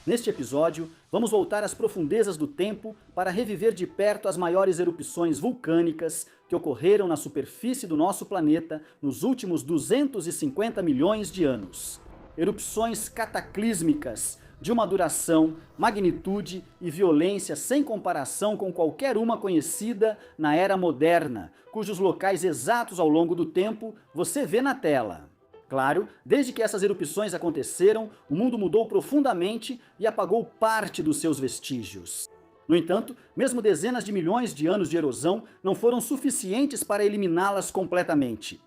Neste episódio, vamos voltar às profundezas do tempo para reviver de perto as maiores erupções vulcânicas que ocorreram na superfície do nosso planeta nos últimos 250 milhões de anos. Erupções cataclísmicas, de uma duração, magnitude e violência sem comparação com qualquer uma conhecida na era moderna, cujos locais exatos ao longo do tempo você vê na tela. Claro, desde que essas erupções aconteceram, o mundo mudou profundamente e apagou parte dos seus vestígios. No entanto, mesmo dezenas de milhões de anos de erosão não foram suficientes para eliminá-las completamente.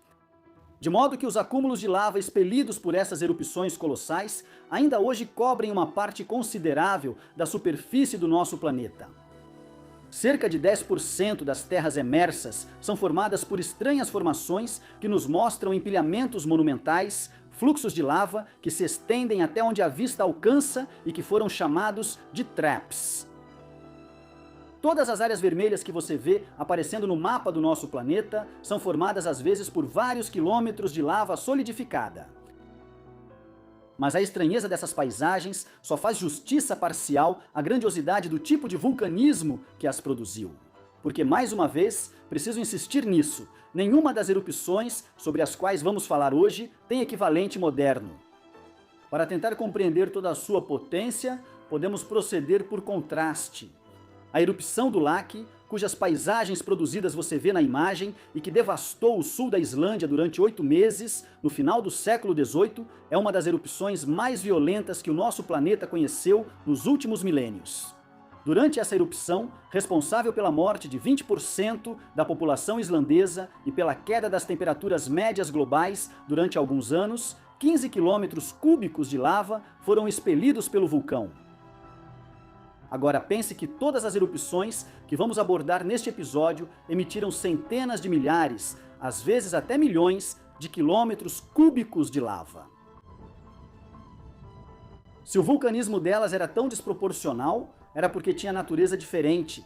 De modo que os acúmulos de lava expelidos por essas erupções colossais ainda hoje cobrem uma parte considerável da superfície do nosso planeta. Cerca de 10% das terras emersas são formadas por estranhas formações que nos mostram empilhamentos monumentais, fluxos de lava que se estendem até onde a vista alcança e que foram chamados de traps. Todas as áreas vermelhas que você vê aparecendo no mapa do nosso planeta são formadas às vezes por vários quilômetros de lava solidificada. Mas a estranheza dessas paisagens só faz justiça parcial à grandiosidade do tipo de vulcanismo que as produziu. Porque, mais uma vez, preciso insistir nisso, nenhuma das erupções sobre as quais vamos falar hoje tem equivalente moderno. Para tentar compreender toda a sua potência, podemos proceder por contraste. A erupção do Laki, cujas paisagens produzidas você vê na imagem e que devastou o sul da Islândia durante 8 meses, no final do século XVIII, é uma das erupções mais violentas que o nosso planeta conheceu nos últimos milênios. Durante essa erupção, responsável pela morte de 20% da população islandesa e pela queda das temperaturas médias globais durante alguns anos, 15 quilômetros cúbicos de lava foram expelidos pelo vulcão. Agora pense que todas as erupções que vamos abordar neste episódio emitiram centenas de milhares, às vezes até milhões, de quilômetros cúbicos de lava. Se o vulcanismo delas era tão desproporcional, era porque tinha natureza diferente.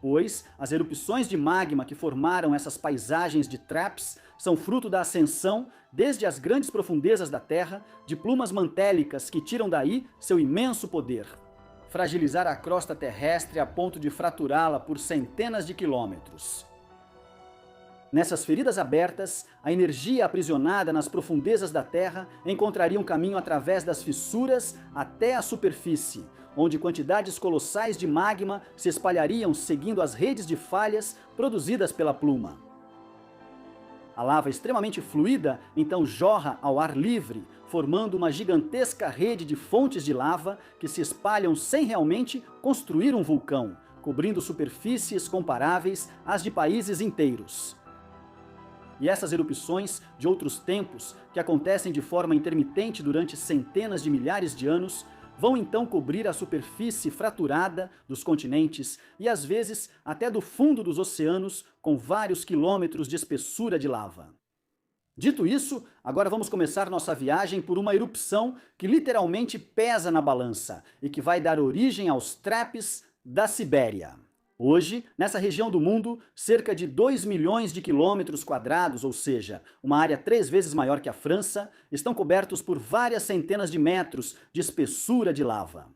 Pois as erupções de magma que formaram essas paisagens de traps são fruto da ascensão, desde as grandes profundezas da Terra, de plumas mantélicas que tiram daí seu imenso poder. Fragilizar a crosta terrestre a ponto de fraturá-la por centenas de quilômetros. Nessas feridas abertas, a energia aprisionada nas profundezas da Terra encontraria um caminho através das fissuras até a superfície, onde quantidades colossais de magma se espalhariam seguindo as redes de falhas produzidas pela pluma. A lava extremamente fluida então jorra ao ar livre, formando uma gigantesca rede de fontes de lava que se espalham sem realmente construir um vulcão, cobrindo superfícies comparáveis às de países inteiros. E essas erupções de outros tempos, que acontecem de forma intermitente durante centenas de milhares de anos, vão então cobrir a superfície fraturada dos continentes e às vezes até do fundo dos oceanos com vários quilômetros de espessura de lava. Dito isso, agora vamos começar nossa viagem por uma erupção que literalmente pesa na balança e que vai dar origem aos traps da Sibéria. Hoje, nessa região do mundo, cerca de 2 milhões de quilômetros quadrados, ou seja, uma área 3 vezes maior que a França, estão cobertos por várias centenas de metros de espessura de lava.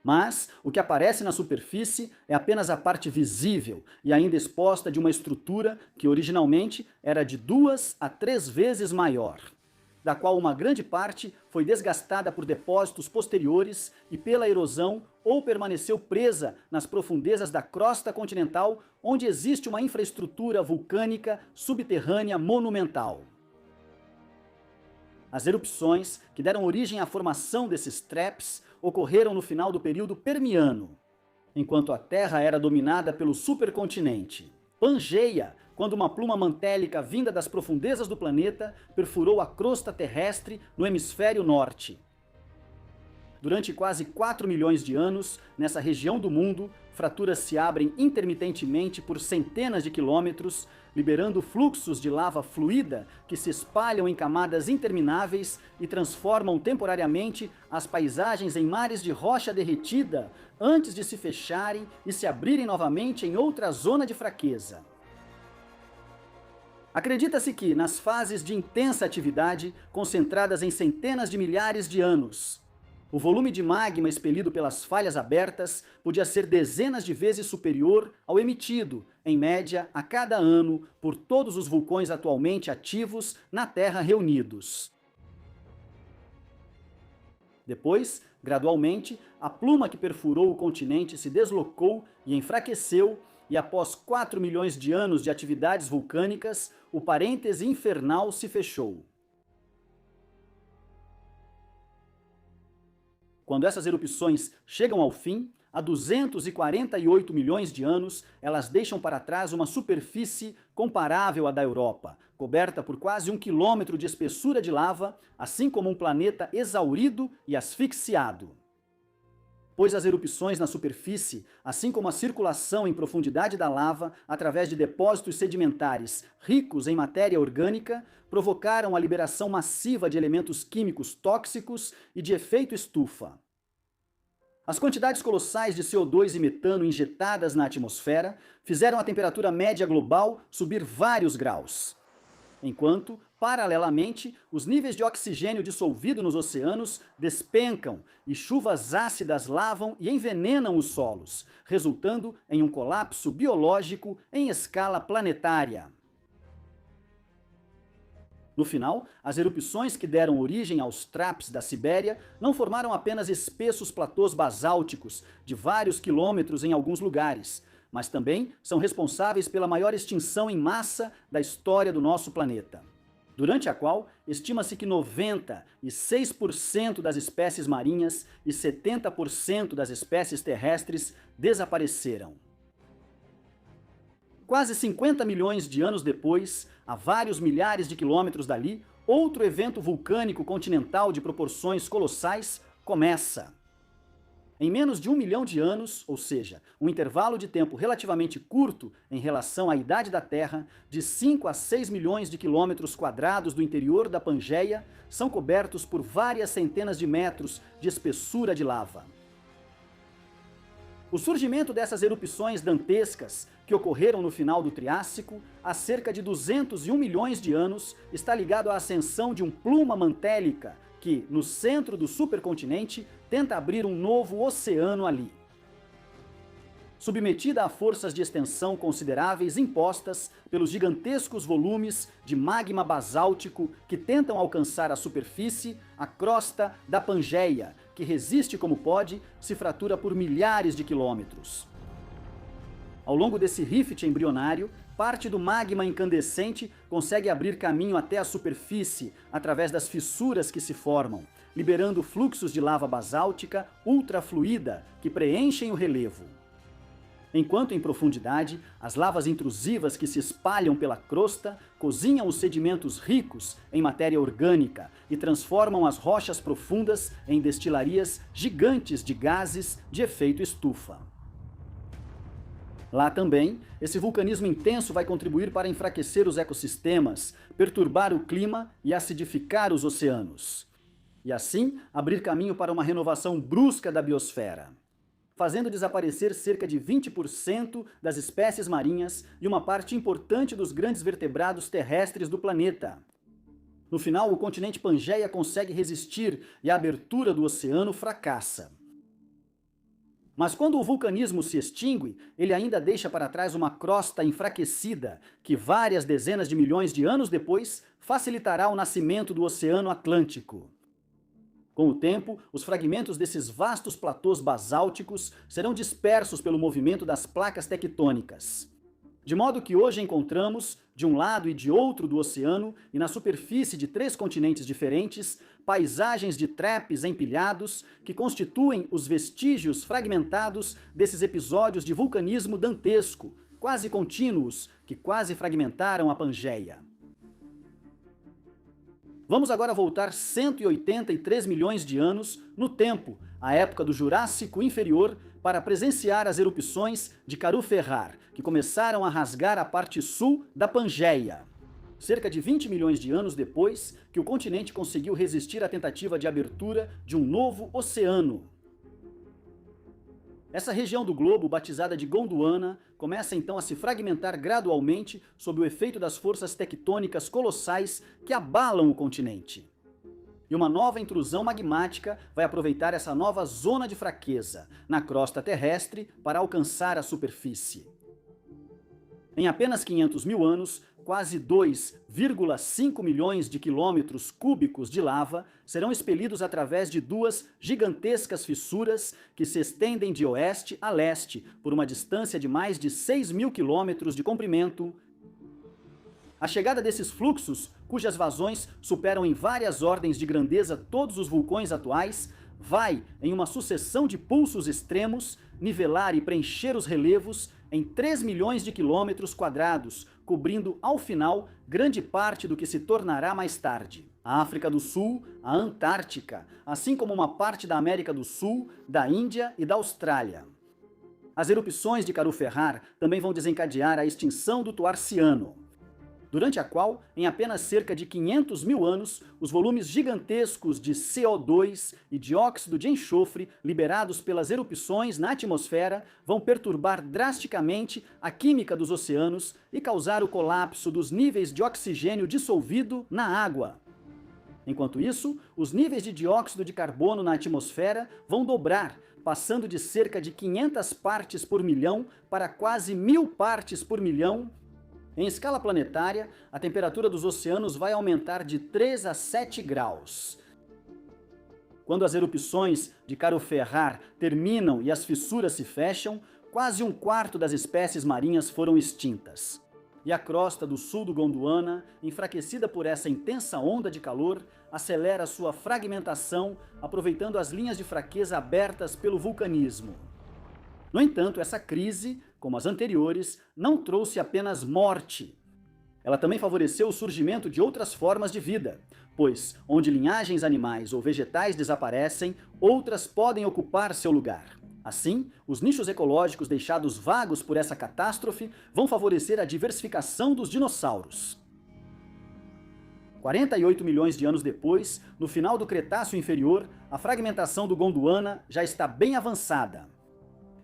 Mas o que aparece na superfície é apenas a parte visível e ainda exposta de uma estrutura que originalmente era de 2 a 3 vezes maior, da qual uma grande parte foi desgastada por depósitos posteriores e pela erosão ou permaneceu presa nas profundezas da crosta continental, onde existe uma infraestrutura vulcânica subterrânea monumental. As erupções que deram origem à formação desses traps ocorreram no final do período Permiano, enquanto a Terra era dominada pelo supercontinente. Pangeia, quando uma pluma mantélica vinda das profundezas do planeta perfurou a crosta terrestre no hemisfério norte. Durante quase 4 milhões de anos, nessa região do mundo, fraturas se abrem intermitentemente por centenas de quilômetros, liberando fluxos de lava fluida que se espalham em camadas intermináveis e transformam temporariamente as paisagens em mares de rocha derretida, antes de se fecharem e se abrirem novamente em outra zona de fraqueza. Acredita-se que, nas fases de intensa atividade, concentradas em centenas de milhares de anos, O volume de magma expelido pelas falhas abertas podia ser dezenas de vezes superior ao emitido, em média, a cada ano, por todos os vulcões atualmente ativos na Terra reunidos. Depois, gradualmente, a pluma que perfurou o continente se deslocou e enfraqueceu, e após 4 milhões de anos de atividades vulcânicas, o parêntese infernal se fechou. Quando essas erupções chegam ao fim, há 248 milhões de anos, elas deixam para trás uma superfície comparável à da Europa, coberta por quase 1 quilômetro de espessura de lava, assim como um planeta exaurido e asfixiado. Pois as erupções na superfície, assim como a circulação em profundidade da lava através de depósitos sedimentares ricos em matéria orgânica, provocaram a liberação massiva de elementos químicos tóxicos e de efeito estufa. As quantidades colossais de CO2 e metano injetadas na atmosfera fizeram a temperatura média global subir vários graus, enquanto, paralelamente, os níveis de oxigênio dissolvido nos oceanos despencam e chuvas ácidas lavam e envenenam os solos, resultando em um colapso biológico em escala planetária. No final, as erupções que deram origem aos traps da Sibéria não formaram apenas espessos platôs basálticos de vários quilômetros em alguns lugares, mas também são responsáveis pela maior extinção em massa da história do nosso planeta, durante a qual estima-se que 96% das espécies marinhas e 70% das espécies terrestres desapareceram. Quase 50 milhões de anos depois, a vários milhares de quilômetros dali, outro evento vulcânico continental de proporções colossais começa. Em menos de 1 milhão de anos, ou seja, um intervalo de tempo relativamente curto em relação à idade da Terra, de 5 a 6 milhões de quilômetros quadrados do interior da Pangeia são cobertos por várias centenas de metros de espessura de lava. O surgimento dessas erupções dantescas, que ocorreram no final do Triássico, há cerca de 201 milhões de anos, está ligado à ascensão de um pluma mantélica que, no centro do supercontinente, tenta abrir um novo oceano ali. Submetida a forças de extensão consideráveis impostas pelos gigantescos volumes de magma basáltico que tentam alcançar a superfície, a crosta da Pangeia, que resiste como pode, se fratura por milhares de quilômetros. Ao longo desse rift embrionário, parte do magma incandescente consegue abrir caminho até a superfície através das fissuras que se formam, liberando fluxos de lava basáltica ultrafluida que preenchem o relevo. Enquanto em profundidade, as lavas intrusivas que se espalham pela crosta cozinham os sedimentos ricos em matéria orgânica e transformam as rochas profundas em destilarias gigantes de gases de efeito estufa. Lá também, esse vulcanismo intenso vai contribuir para enfraquecer os ecossistemas, perturbar o clima e acidificar os oceanos. E assim, abrir caminho para uma renovação brusca da biosfera, fazendo desaparecer cerca de 20% das espécies marinhas e uma parte importante dos grandes vertebrados terrestres do planeta. No final, o continente Pangeia consegue resistir e a abertura do oceano fracassa. Mas quando o vulcanismo se extingue, ele ainda deixa para trás uma crosta enfraquecida que várias dezenas de milhões de anos depois facilitará o nascimento do Oceano Atlântico. Com o tempo, os fragmentos desses vastos platôs basálticos serão dispersos pelo movimento das placas tectônicas. De modo que hoje encontramos, de um lado e de outro do oceano e na superfície de 3 continentes diferentes, paisagens de traps empilhados que constituem os vestígios fragmentados desses episódios de vulcanismo dantesco, quase contínuos, que quase fragmentaram a Pangeia. Vamos agora voltar 183 milhões de anos no tempo, à época do Jurássico Inferior, para presenciar as erupções de Caru-Ferrar, que começaram a rasgar a parte sul da Pangeia. Cerca de 20 milhões de anos depois que o continente conseguiu resistir à tentativa de abertura de um novo oceano. Essa região do globo, batizada de Gondwana, começa então a se fragmentar gradualmente sob o efeito das forças tectônicas colossais que abalam o continente. E uma nova intrusão magmática vai aproveitar essa nova zona de fraqueza na crosta terrestre para alcançar a superfície. Em apenas 500 mil anos, quase 2,5 milhões de quilômetros cúbicos de lava serão expelidos através de duas gigantescas fissuras que se estendem de oeste a leste por uma distância de mais de 6 mil quilômetros de comprimento. A chegada desses fluxos, cujas vazões superam em várias ordens de grandeza todos os vulcões atuais, vai, em uma sucessão de pulsos extremos, nivelar e preencher os relevos em 3 milhões de quilômetros quadrados, cobrindo, ao final, grande parte do que se tornará mais tarde a África do Sul, a Antártica, assim como uma parte da América do Sul, da Índia e da Austrália. As erupções de Caru-Ferrar também vão desencadear a extinção do Tuarciano, durante a qual, em apenas cerca de 500 mil anos, os volumes gigantescos de CO2 e dióxido de enxofre liberados pelas erupções na atmosfera vão perturbar drasticamente a química dos oceanos e causar o colapso dos níveis de oxigênio dissolvido na água. Enquanto isso, os níveis de dióxido de carbono na atmosfera vão dobrar, passando de cerca de 500 partes por milhão para quase 1000 partes por milhão. Em escala planetária, a temperatura dos oceanos vai aumentar de 3 a 7 graus. Quando as erupções de Caru-Ferrar terminam e as fissuras se fecham, quase um quarto das espécies marinhas foram extintas. E a crosta do sul do Gondwana, enfraquecida por essa intensa onda de calor, acelera sua fragmentação, aproveitando as linhas de fraqueza abertas pelo vulcanismo. No entanto, essa crise, como as anteriores, não trouxe apenas morte. Ela também favoreceu o surgimento de outras formas de vida, pois, onde linhagens animais ou vegetais desaparecem, outras podem ocupar seu lugar. Assim, os nichos ecológicos deixados vagos por essa catástrofe vão favorecer a diversificação dos dinossauros. 48 milhões de anos depois, no final do Cretáceo Inferior, a fragmentação do Gondwana já está bem avançada.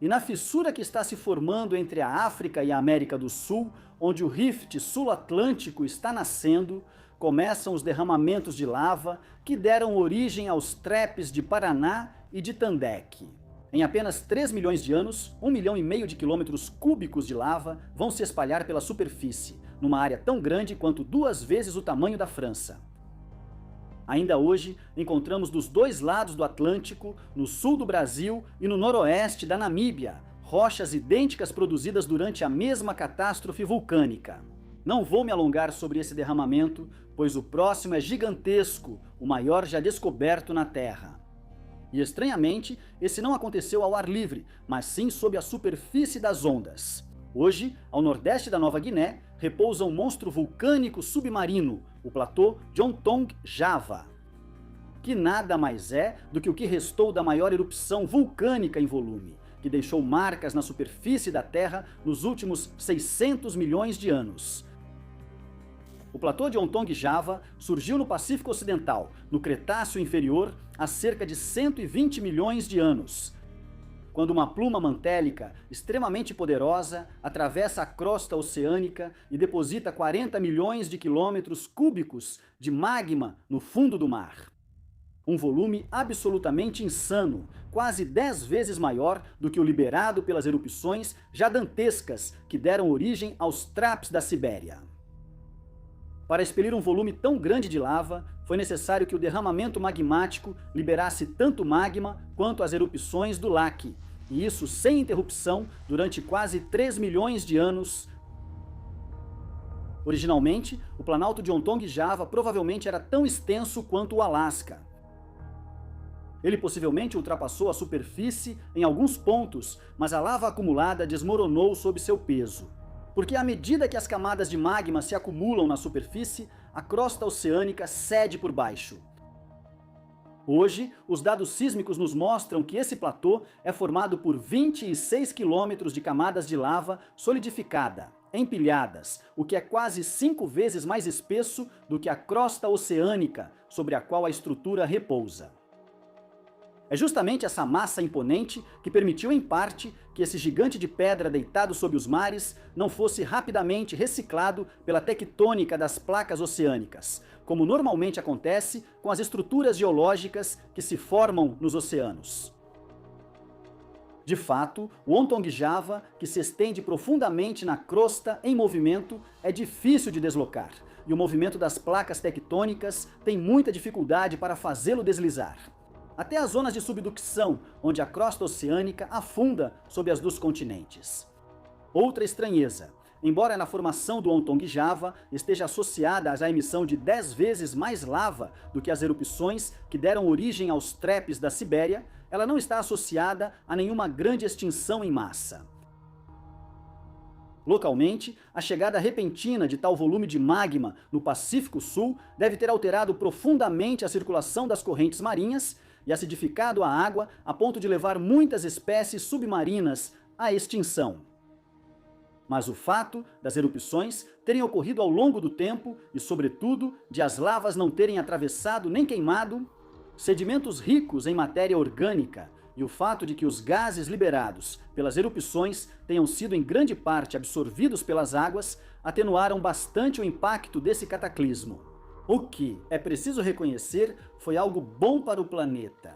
E na fissura que está se formando entre a África e a América do Sul, onde o Rift Sul-Atlântico está nascendo, começam os derramamentos de lava que deram origem aos trapes de Paraná e de Tandek. Em apenas 3 milhões de anos, 1,5 milhão de quilômetros cúbicos de lava vão se espalhar pela superfície, numa área tão grande quanto 2 vezes o tamanho da França. Ainda hoje, encontramos dos dois lados do Atlântico, no sul do Brasil e no noroeste da Namíbia, rochas idênticas produzidas durante a mesma catástrofe vulcânica. Não vou me alongar sobre esse derramamento, pois o próximo é gigantesco, o maior já descoberto na Terra. E estranhamente, esse não aconteceu ao ar livre, mas sim sob a superfície das ondas. Hoje, ao nordeste da Nova Guiné, repousa um monstro vulcânico submarino, o platô Jontong Java, que nada mais é do que o que restou da maior erupção vulcânica em volume, que deixou marcas na superfície da Terra nos últimos 600 milhões de anos. O platô de Jontong Java surgiu no Pacífico Ocidental, no Cretáceo Inferior, há cerca de 120 milhões de anos, quando uma pluma mantélica extremamente poderosa atravessa a crosta oceânica e deposita 40 milhões de quilômetros cúbicos de magma no fundo do mar. Um volume absolutamente insano, quase 10 vezes maior do que o liberado pelas erupções já dantescas que deram origem aos trapes da Sibéria. Para expelir um volume tão grande de lava, foi necessário que o derramamento magmático liberasse tanto magma quanto as erupções do Laki, e isso sem interrupção durante quase 3 milhões de anos. Originalmente, o planalto de Jontong Java provavelmente era tão extenso quanto o Alasca. Ele possivelmente ultrapassou a superfície em alguns pontos, mas a lava acumulada desmoronou sob seu peso. Porque à medida que as camadas de magma se acumulam na superfície, a crosta oceânica cede por baixo. Hoje, os dados sísmicos nos mostram que esse platô é formado por 26 quilômetros de camadas de lava solidificada, empilhadas, o que é quase 5 vezes mais espesso do que a crosta oceânica sobre a qual a estrutura repousa. É justamente essa massa imponente que permitiu, em parte, que esse gigante de pedra deitado sob os mares não fosse rapidamente reciclado pela tectônica das placas oceânicas, como normalmente acontece com as estruturas geológicas que se formam nos oceanos. De fato, o Ontonguejava, que se estende profundamente na crosta em movimento, é difícil de deslocar, e o movimento das placas tectônicas tem muita dificuldade para fazê-lo deslizar. Até as zonas de subducção, onde a crosta oceânica afunda sob as dos continentes. Outra estranheza: embora na formação do Ontonguejava esteja associada à emissão de 10 vezes mais lava do que as erupções que deram origem aos trapes da Sibéria, ela não está associada a nenhuma grande extinção em massa. Localmente, a chegada repentina de tal volume de magma no Pacífico Sul deve ter alterado profundamente a circulação das correntes marinhas e acidificado a água a ponto de levar muitas espécies submarinas à extinção. Mas o fato das erupções terem ocorrido ao longo do tempo e, sobretudo, de as lavas não terem atravessado nem queimado sedimentos ricos em matéria orgânica e o fato de que os gases liberados pelas erupções tenham sido em grande parte absorvidos pelas águas atenuaram bastante o impacto desse cataclismo. O que, é preciso reconhecer, foi algo bom para o planeta.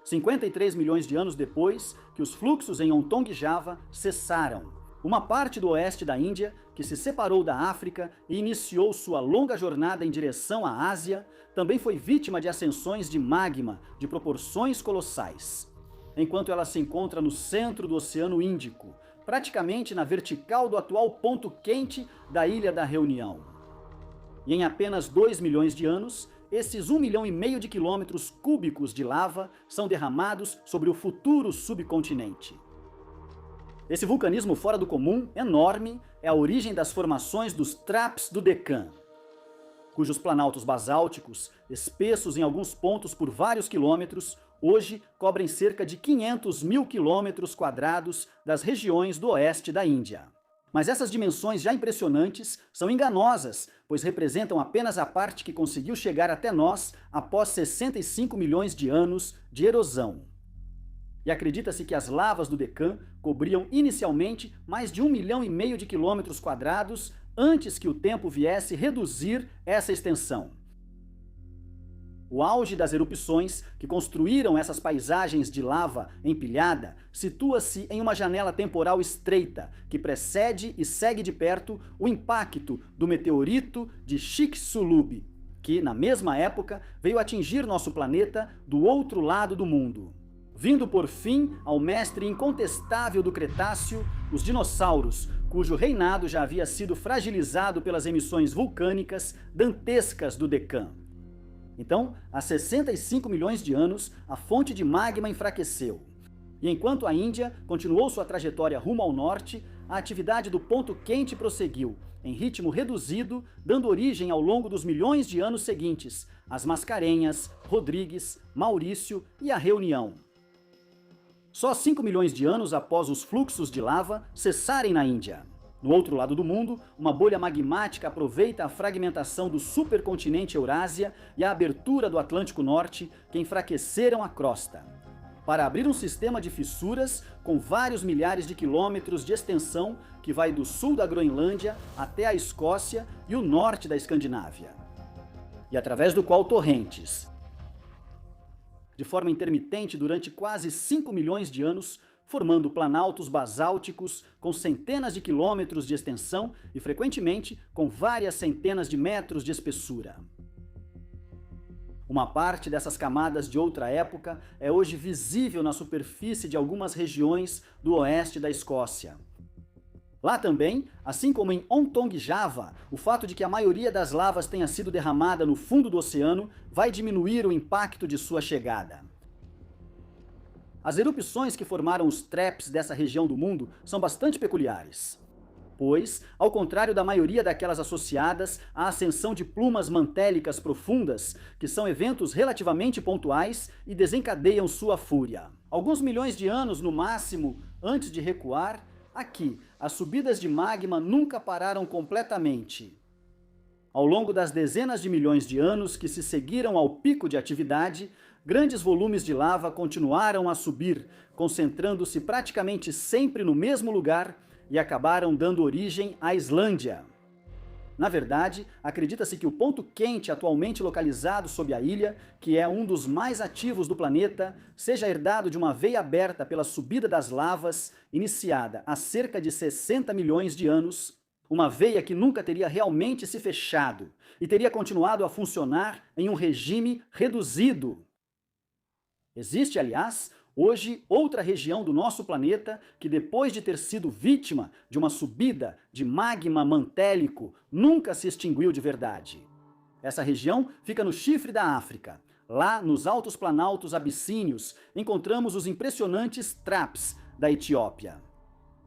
53 milhões de anos depois que os fluxos em Ontonguejava cessaram. Uma parte do oeste da Índia, que se separou da África e iniciou sua longa jornada em direção à Ásia, também foi vítima de ascensões de magma de proporções colossais. Enquanto ela se encontra no centro do Oceano Índico, praticamente na vertical do atual ponto quente da Ilha da Reunião. E em apenas 2 milhões de anos, esses 1,5 milhão de quilômetros cúbicos de lava são derramados sobre o futuro subcontinente. Esse vulcanismo fora do comum, enorme, é a origem das formações dos Traps do Deccan, cujos planaltos basálticos, espessos em alguns pontos por vários quilômetros, hoje cobrem cerca de 500 mil quilômetros quadrados das regiões do oeste da Índia. Mas essas dimensões já impressionantes são enganosas, pois representam apenas a parte que conseguiu chegar até nós após 65 milhões de anos de erosão. E acredita-se que as lavas do Deccan cobriam inicialmente mais de 1,5 milhão de quilômetros quadrados antes que o tempo viesse reduzir essa extensão. O auge das erupções que construíram essas paisagens de lava empilhada situa-se em uma janela temporal estreita que precede e segue de perto o impacto do meteorito de Chicxulub, que, na mesma época, veio atingir nosso planeta do outro lado do mundo. Vindo por fim ao mestre incontestável do Cretáceo, os dinossauros, cujo reinado já havia sido fragilizado pelas emissões vulcânicas dantescas do Deccan. Então, há 65 milhões de anos, a fonte de magma enfraqueceu. E enquanto a Índia continuou sua trajetória rumo ao norte, a atividade do ponto quente prosseguiu, em ritmo reduzido, dando origem ao longo dos milhões de anos seguintes às Mascarenhas, Rodrigues, Maurício e a Reunião. Só 5 milhões de anos após os fluxos de lava cessarem na Índia. No outro lado do mundo, uma bolha magmática aproveita a fragmentação do supercontinente Eurásia e a abertura do Atlântico Norte, que enfraqueceram a crosta, para abrir um sistema de fissuras com vários milhares de quilômetros de extensão que vai do sul da Groenlândia até a Escócia e o norte da Escandinávia, e através do qual torrentes, de forma intermitente durante quase 5 milhões de anos, formando planaltos basálticos com centenas de quilômetros de extensão e, frequentemente, com várias centenas de metros de espessura. Uma parte dessas camadas de outra época é hoje visível na superfície de algumas regiões do oeste da Escócia. Lá também, assim como em Ontonguejava, o fato de que a maioria das lavas tenha sido derramada no fundo do oceano vai diminuir o impacto de sua chegada. As erupções que formaram os traps dessa região do mundo são bastante peculiares, pois, ao contrário da maioria daquelas associadas à ascensão de plumas mantélicas profundas, que são eventos relativamente pontuais e desencadeiam sua fúria. Alguns milhões de anos no máximo antes de recuar, aqui, as subidas de magma nunca pararam completamente. Ao longo das dezenas de milhões de anos que se seguiram ao pico de atividade, grandes volumes de lava continuaram a subir, concentrando-se praticamente sempre no mesmo lugar e acabaram dando origem à Islândia. Na verdade, acredita-se que o ponto quente atualmente localizado sob a ilha, que é um dos mais ativos do planeta, seja herdado de uma veia aberta pela subida das lavas, iniciada há cerca de 60 milhões de anos, uma veia que nunca teria realmente se fechado e teria continuado a funcionar em um regime reduzido. Existe, aliás, hoje, outra região do nosso planeta que, depois de ter sido vítima de uma subida de magma mantélico, nunca se extinguiu de verdade. Essa região fica no chifre da África. Lá, nos altos planaltos abissínios, encontramos os impressionantes traps da Etiópia.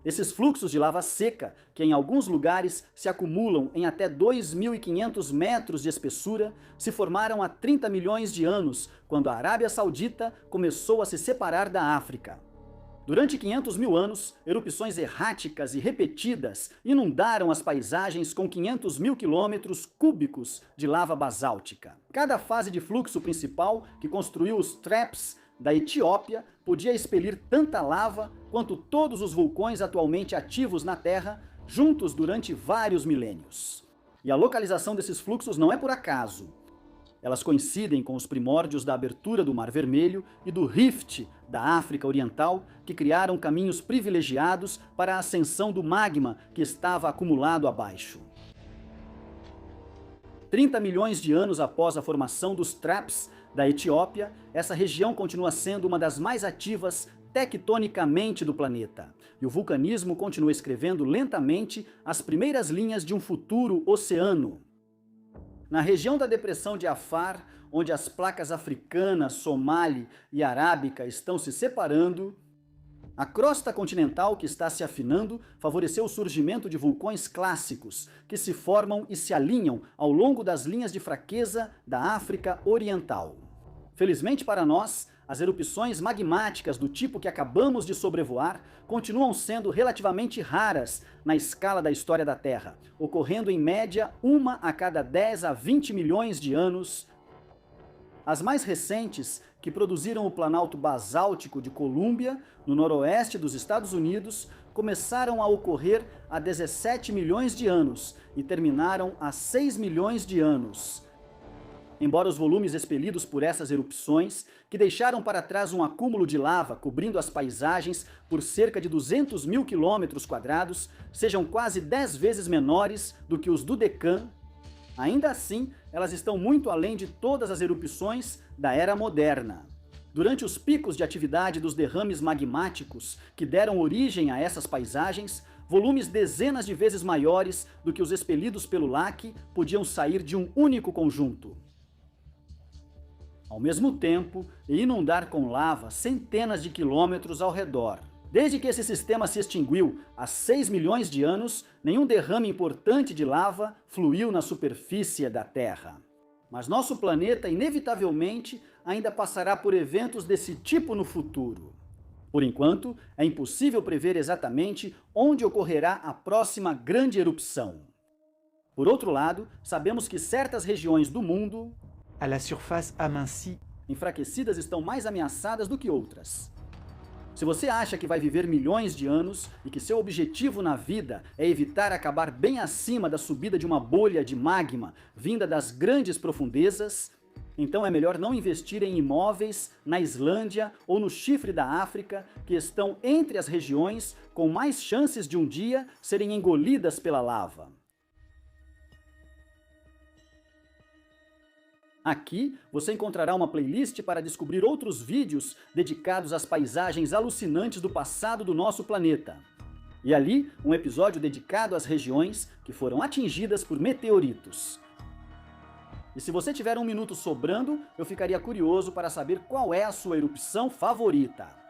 Esses fluxos de lava seca, que em alguns lugares se acumulam em até 2.500 metros de espessura, se formaram há 30 milhões de anos, quando a Arábia Saudita começou a se separar da África. Durante 500 mil anos, erupções erráticas e repetidas inundaram as paisagens com 500 mil quilômetros cúbicos de lava basáltica. Cada fase de fluxo principal, que construiu os traps da Etiópia, podia expelir tanta lava quanto todos os vulcões atualmente ativos na Terra, juntos durante vários milênios. E a localização desses fluxos não é por acaso. Elas coincidem com os primórdios da abertura do Mar Vermelho e do Rift da África Oriental, que criaram caminhos privilegiados para a ascensão do magma que estava acumulado abaixo. 30 milhões de anos após a formação dos traps da Etiópia, essa região continua sendo uma das mais ativas tectonicamente do planeta. E o vulcanismo continua escrevendo lentamente as primeiras linhas de um futuro oceano. Na região da depressão de Afar, onde as placas africana, somali e arábica estão se separando, a crosta continental que está se afinando favoreceu o surgimento de vulcões clássicos, que se formam e se alinham ao longo das linhas de fraqueza da África Oriental. Felizmente para nós, as erupções magmáticas do tipo que acabamos de sobrevoar continuam sendo relativamente raras na escala da história da Terra, ocorrendo em média uma a cada 10 a 20 milhões de anos. As mais recentes, que produziram o planalto basáltico de Colômbia, no noroeste dos Estados Unidos, começaram a ocorrer há 17 milhões de anos e terminaram há 6 milhões de anos. Embora os volumes expelidos por essas erupções, que deixaram para trás um acúmulo de lava cobrindo as paisagens por cerca de 200 mil quilômetros quadrados, sejam quase 10 vezes menores do que os do Deccan, ainda assim, elas estão muito além de todas as erupções da Era Moderna. Durante os picos de atividade dos derrames magmáticos que deram origem a essas paisagens, volumes dezenas de vezes maiores do que os expelidos pelo lac podiam sair de um único conjunto. Ao mesmo tempo, e inundar com lava centenas de quilômetros ao redor. Desde que esse sistema se extinguiu há 6 milhões de anos, nenhum derrame importante de lava fluiu na superfície da Terra. Mas nosso planeta, inevitavelmente, ainda passará por eventos desse tipo no futuro. Por enquanto, é impossível prever exatamente onde ocorrerá a próxima grande erupção. Por outro lado, sabemos que certas regiões do mundo, à la surface amincie, enfraquecidas, estão mais ameaçadas do que outras. Se você acha que vai viver milhões de anos e que seu objetivo na vida é evitar acabar bem acima da subida de uma bolha de magma vinda das grandes profundezas, então é melhor não investir em imóveis na Islândia ou no chifre da África, que estão entre as regiões com mais chances de um dia serem engolidas pela lava. Aqui você encontrará uma playlist para descobrir outros vídeos dedicados às paisagens alucinantes do passado do nosso planeta. E ali, um episódio dedicado às regiões que foram atingidas por meteoritos. E se você tiver um minuto sobrando, eu ficaria curioso para saber qual é a sua erupção favorita.